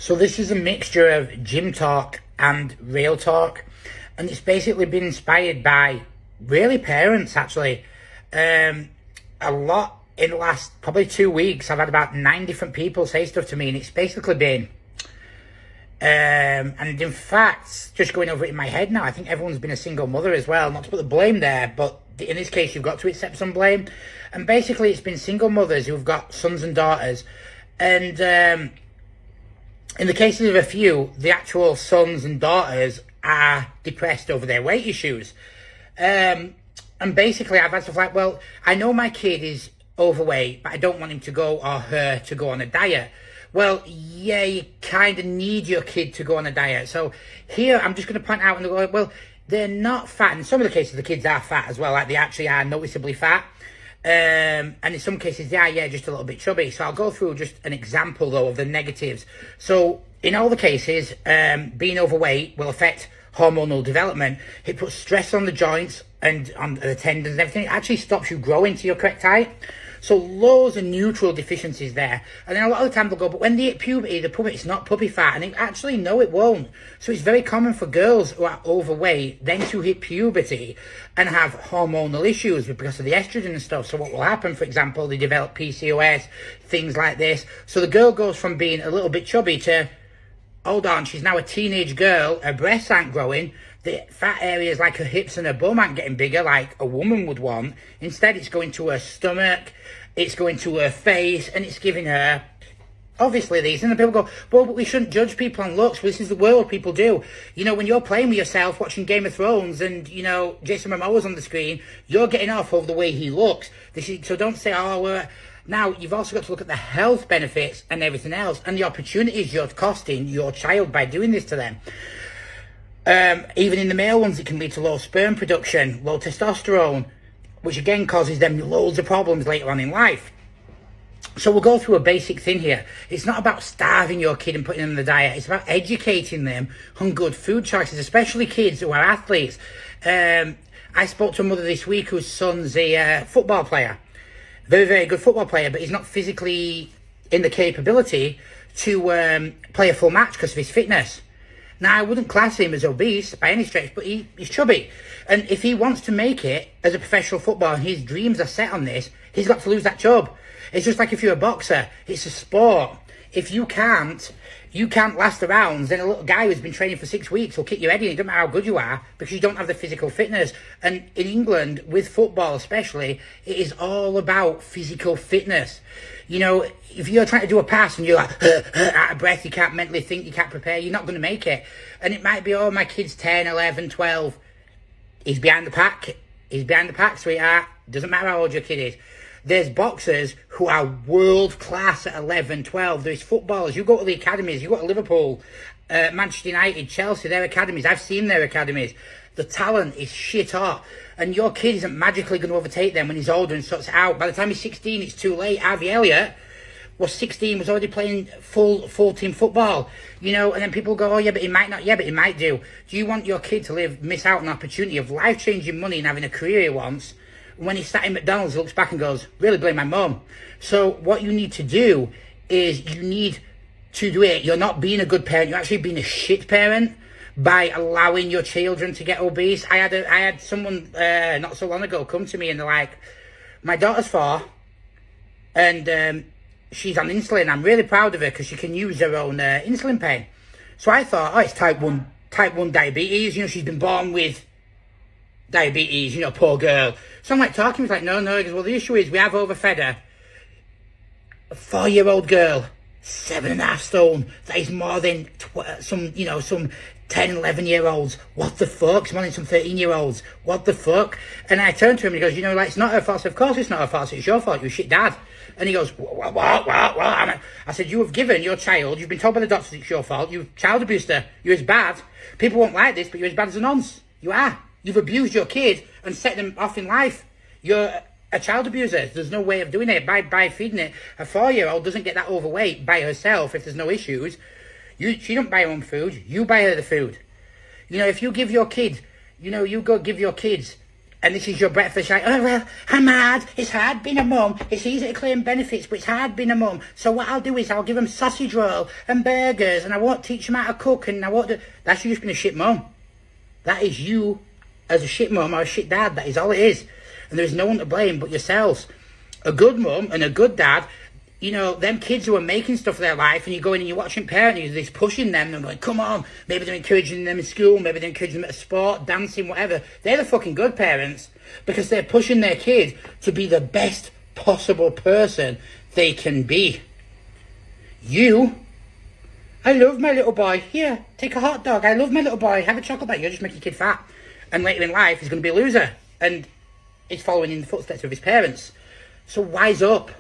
So this is a mixture of gym talk and real talk, and it's basically been inspired by really parents actually. A lot in the last probably 2 weeks. I've had about 9 different people say stuff to me, and it's basically been, and in fact, just going over it in my head now, I think everyone's been a single mother as well. Not to put the blame there, but in this case, you've got to accept some blame. And basically, it's been single mothers who've got sons and daughters, and in the cases of a few, the actual sons and daughters are depressed over their weight issues. And basically, I've had stuff like, well, I know my kid is overweight, but I don't want him to go, or her to go on a diet. Well, yeah, you kind of need your kid to go on a diet. So here, I'm just going to point out, and go, well, they're not fat. In some of the cases, the kids are fat as well. Like, they actually are noticeably fat. And in some cases, they are, yeah, just a little bit chubby. So I'll go through just an example, though, of the negatives. So in all the cases, being overweight will affect hormonal development. It puts stress on the joints and on the tendons and everything. It actually stops you growing to your correct height. So loads of nutrient deficiencies there. And then a lot of the time they'll go, but when they hit puberty, it's not puppy fat. And actually, no, it won't. So it's very common for girls who are overweight then to hit puberty and have hormonal issues because of the estrogen and stuff. So what will happen, for example, they develop PCOS, things like this. So the girl goes from being a little bit chubby to, hold on, she's now a teenage girl, her breasts aren't growing, the fat areas like her hips and her bum aren't getting bigger like a woman would want. Instead, it's going to her stomach, it's going to her face, and it's giving her, obviously, these. And then people go, well, but we shouldn't judge people on looks. This is the world, people do. You know, when you're playing with yourself, watching Game of Thrones, and, you know, Jason Momoa's on the screen, you're getting off over the way he looks. So don't say, oh, now, you've also got to look at the health benefits and everything else, and the opportunities you're costing your child by doing this to them. Even in the male ones, it can lead to low sperm production, low testosterone, which again causes them loads of problems later on in life. So we'll go through a basic thing here. It's not about starving your kid and putting them on the diet. It's about educating them on good food choices, especially kids who are athletes. I spoke to a mother this week whose son's a football player. Very, very good football player, but he's not physically in the capability to play a full match because of his fitness. Now, I wouldn't class him as obese by any stretch, but he's chubby. And if he wants to make it as a professional footballer, and his dreams are set on this, he's got to lose that job. It's just like if you're a boxer. It's a sport. If you can't last the rounds, then a little guy who's been training for 6 weeks will kick your head in. It doesn't matter how good you are, because you don't have the physical fitness. And in England, with football especially, it is all about physical fitness. You know, if you're trying to do a pass and you're like, out of breath, you can't mentally think, you can't prepare, you're not going to make it. And it might be, oh, my kid's 10, 11, 12. He's behind the pack. He's behind the pack, sweetheart. Doesn't matter how old your kid is. There's boxers who are world class at 11, 12. There's footballers. You go to the academies. You go to Liverpool, Manchester United, Chelsea, their academies. I've seen their academies. The talent is shit hot. And your kid isn't magically going to overtake them when he's older and sorts it out. By the time he's 16, it's too late. Harvey Elliott was 16, was already playing full team football. You know, and then people go, oh, yeah, but he might not. Yeah, but he might do. Do you want your kid to miss out on an opportunity of life-changing money and having a career he wants? When he's sat in McDonald's, he looks back and goes, really blame my mum. So what you need to do is you need to do it. You're not being a good parent. You're actually being a shit parent by allowing your children to get obese. I had someone not so long ago come to me and they're like, my daughter's 4 and she's on insulin. I'm really proud of her because she can use her own insulin pen. So I thought, oh, it's type 1 diabetes. You know, she's been born with diabetes, you know, poor girl. So I'm like talking, he's like, no, he goes, well, the issue is we have overfed her. A 4-year-old girl, 7.5 stone, that is more than some 10, 11-year-olds. What the fuck? It's more than some 13-year-olds. What the fuck? And I turned to him and he goes, you know, like, it's not her fault. Of course it's not her fault. It's your fault. You're a shit dad. And he goes, what? I said, you have given your child, you've been told by the doctors it's your fault. You've child abused her. You're as bad. People won't like this, but you're as bad as a nonce. You are. You've abused your kid and set them off in life. You're a child abuser. There's no way of doing it by feeding it. A 4-year-old doesn't get that overweight by herself if there's no issues. She don't buy her own food. You buy her the food. You know, if you give your kid, you know, you go give your kids And this is your breakfast, like, oh, well, I'm hard. It's hard being a mum. It's easy to claim benefits, but it's hard being a mum. So what I'll do is I'll give them sausage roll and burgers, and I won't teach them how to cook, and I won't do... That's you just being a shit mum. That is you as a shit mum or a shit dad. That is all it is. And there is no one to blame but yourselves. A good mum and a good dad, you know, them kids who are making stuff of their life, and you go in and you're watching parenting, you're just pushing them, and they're like, come on, maybe they're encouraging them in school, maybe they're encouraging them at a sport, dancing, whatever. They're the fucking good parents, because they're pushing their kid to be the best possible person they can be. You, I love my little boy. Here, take a hot dog. I love my little boy. Have a chocolate bar. You'll just make your kid fat. And later in life, he's going to be a loser. And he's following in the footsteps of his parents. So wise up.